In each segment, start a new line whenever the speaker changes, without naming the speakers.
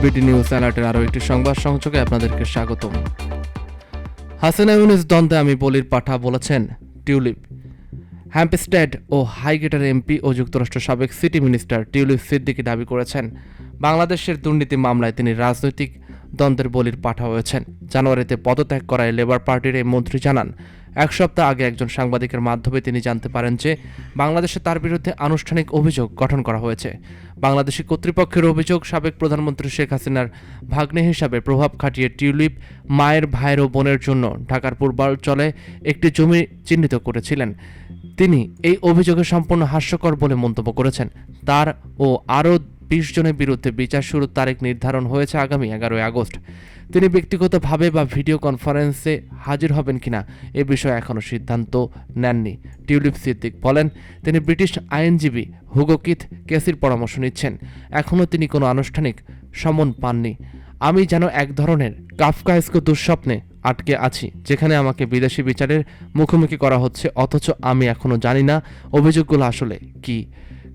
BD news অ্যালার্টের আরও একটি সংবাদ সংযোগে আপনাদেরকে স্বাগতম। হাসিনা ইউনূস দ্বন্দ্বে আমি বলির পাঠা বলেছেন টিউলিপ। হ্যাম্পস্টেড ও হাইগেটের এমপি ও যুক্তরাষ্ট্রের সাবেক সিটি মিনিস্টার টিউলিপ সিদ্দিকী দাবি করেছেন, বাংলাদেশের দুর্নীতি মামলায় তিনি রাজনৈতিক দ্বন্দ্বের বলির পাঠা হয়েছেন। জানুয়ারিতে পদত্যাগ করায় লেবার পার্টির এই মন্ত্রী জানান, এক সপ্তাহ আগে একজন সাংবাদিকের মাধ্যমে তিনি জানতে পারেন যে বাংলাদেশে তার বিরুদ্ধে আনুষ্ঠানিক অভিযোগ গঠন করা হয়েছে। বাংলাদেশি কর্তৃপক্ষের অভিযোগ, সাবেক প্রধানমন্ত্রী শেখ হাসিনার ভাগ্নে হিসাবে প্রভাব খাটিয়ে টিউলিপ মায়ের, ভাইয়ের ও বোনের জন্য ঢাকার পূর্বাঞ্চলে একটি জমি চিহ্নিত করেছিলেন। তিনি এই অভিযোগে সম্পূর্ণ হাস্যকর বলে মন্তব্য করেছেন। তার ও আরও 20 জনের বিরুদ্ধে বিচার শুরুর তারিখ নির্ধারণ হয়েছে আগামী 11 আগস্ট। তিনি ব্যক্তিগতভাবে বা ভিডিও কনফারেন্সে হাজির হবেন কিনা এ বিষয়ে এখনও সিদ্ধান্ত নেননি। টিউলিপ সিদ্দিক বলেন, তিনি ব্রিটিশ আইনজীবী হুগো কিথ কেসির পরামর্শ নিচ্ছেন। এখনও তিনি কোনো আনুষ্ঠানিক সমন পাননি। আমি যেন এক ধরনের কাফকায়েস্ক দুঃস্বপ্নে আটকে আছি, যেখানে আমাকে বিদেশি বিচারের মুখোমুখি করা হচ্ছে, অথচ আমি এখনও জানি না অভিযোগগুলো আসলে কি।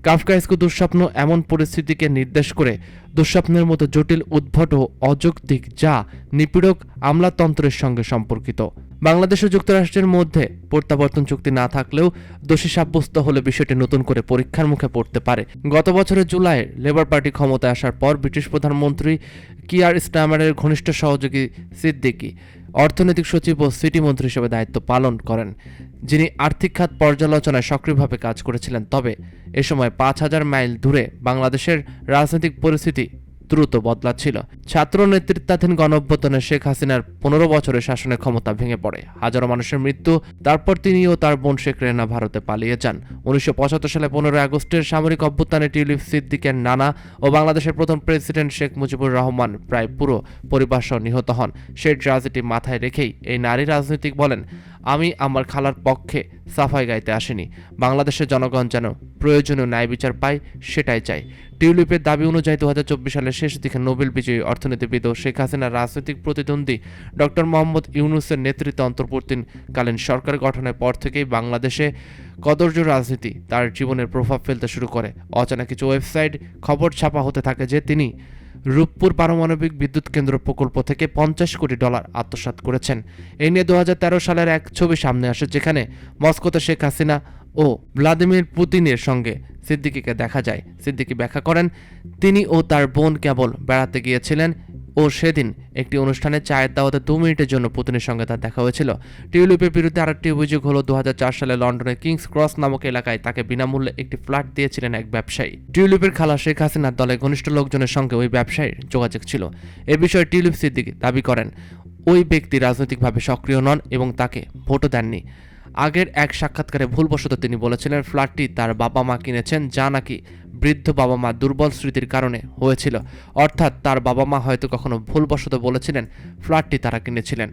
কাফকায়েস্ক দুঃস্বপ্ন এমন পরিস্থিতিকে নির্দেশ করে, দুঃস্বপ্নের মতো জটিল, উদ্ভট ও অযৌক্তিক, যা নিপীড়ক আমলাতন্ত্রের সঙ্গে সম্পর্কিত। বাংলাদেশ ও যুক্তরাষ্ট্রের মধ্যে প্রত্যাবর্তন চুক্তি না থাকলেও দোষী সাব্যস্ত হলে বিষয়টি নতুন করে পরীক্ষার মুখে পড়তে পারে। গত বছরের জুলাইয়ে লেবার পার্টি ক্ষমতায় আসার পর ব্রিটিশ প্রধানমন্ত্রী কিয়ার স্টারমারের ঘনিষ্ঠ সহযোগী সিদ্দিকী অর্থনৈতিক সচিব ও সিটি মন্ত্রী হিসেবে দায়িত্ব পালন করেন, যিনি আর্থিক খাত পর্যালোচনায় সক্রিয়ভাবে কাজ করেছিলেন। তবে এ সময় 5000 মাইল দূরে বাংলাদেশের রাজনৈতিক পরিস্থিতি দ্রুত বদলাচ্ছিল। ছাত্র নেতৃত্বাধীন গণঅভ্যুত্থানে শেখ হাসিনার 15 বছরের শাসনের ক্ষমতা ভেঙে পড়ে, হাজারো মানুষের মৃত্যু। তারপর তিনি ও তার বোন শেখ রেনা ভারতে পালিয়ে যান। 1975 সালে 15 আগস্টের সামরিক অভ্যুত্থানে টিউলিপ সিদ্দিকের নানা ও বাংলাদেশের প্রথম প্রেসিডেন্ট শেখ মুজিবুর রহমান প্রায় পুরো পরিবার সহ নিহত হন। সেই ট্র্যাজেডি মাথায় রেখেই এই নারী রাজনীতিক বলেন, আমি আমার খালার পক্ষে সাফাই গাইতে আসিনি। বাংলাদেশের জনগণ যেন প্রয়োজনীয় ন্যায় বিচার পায়, সেটাই চাই। টিউলিপের দাবি অনুযায়ী 2024 সালের শেষ দিকে নোবেল বিজয়ী অর্থনীতিবিদ ও শেখ হাসিনার রাজনৈতিক প্রতিদ্বন্দ্বী ডক্টর মোহাম্মদ ইউনূসের নেতৃত্বে অন্তর্বর্তীকালীন সরকার গঠনের পর থেকেই বাংলাদেশে কদর্য রাজনীতি তার জীবনের প্রভাব ফেলতে শুরু করে। অজানা কিছু ওয়েবসাইট খবর ছাপা হতে থাকে যে তিনি রূপপুর পারমাণবিক বিদ্যুৎ কেন্দ্র প্রকল্প থেকে $50 কোটি আত্মসাৎ করেছেন। এই নিয়ে 2013 সালের এক ছবি সামনে আসে, যেখানে মস্কোতে শেখ হাসিনা ও ভ্লাদিমির পুতিনের সঙ্গে সিদ্দিকীকে দেখা যায়। সিদ্দিকী ব্যাখ্যা করেন, তিনি ও তার বোন কেবল বেড়াতে গিয়েছিলেন ও সেদিন একটি অনুষ্ঠানে চায়ের দাওয়াতে 2 মিনিটের জন্য পুতিনের সঙ্গে তার দেখা হয়েছিল। টিউলিপের বিরুদ্ধে আরেকটি অভিযোগ হলো 2004 সালে লন্ডনের কিংস ক্রস নামক এলাকায় তাকে বিনামূল্যে একটি ফ্ল্যাট দিয়েছিলেন এক ব্যবসায়ী। টিউলিপের খালা শেখ হাসিনার দলের ঘনিষ্ঠ লোকজনের সঙ্গে ওই ব্যবসায়ীর যোগাযোগ ছিল। এ বিষয়ে টিউলিপ সিদ্দিকী দাবি করেন, ওই ব্যক্তি রাজনৈতিকভাবে সক্রিয় নন এবং তাকে ভোটও দেননি। আগের এক সাক্ষাৎকারে ভুলবশত তিনি বলেছিলেন ফ্ল্যাটটি তার বাবা মা কিনেছেন, যা নাকি বৃদ্ধ বাবা মা দুর্বল স্মৃতির কারণে হয়েছিল। অর্থাৎ তার বাবা মা হয়তো কখনো ভুলবশত বলেছিলেন ফ্ল্যাটটি তারা কিনেছিলেন।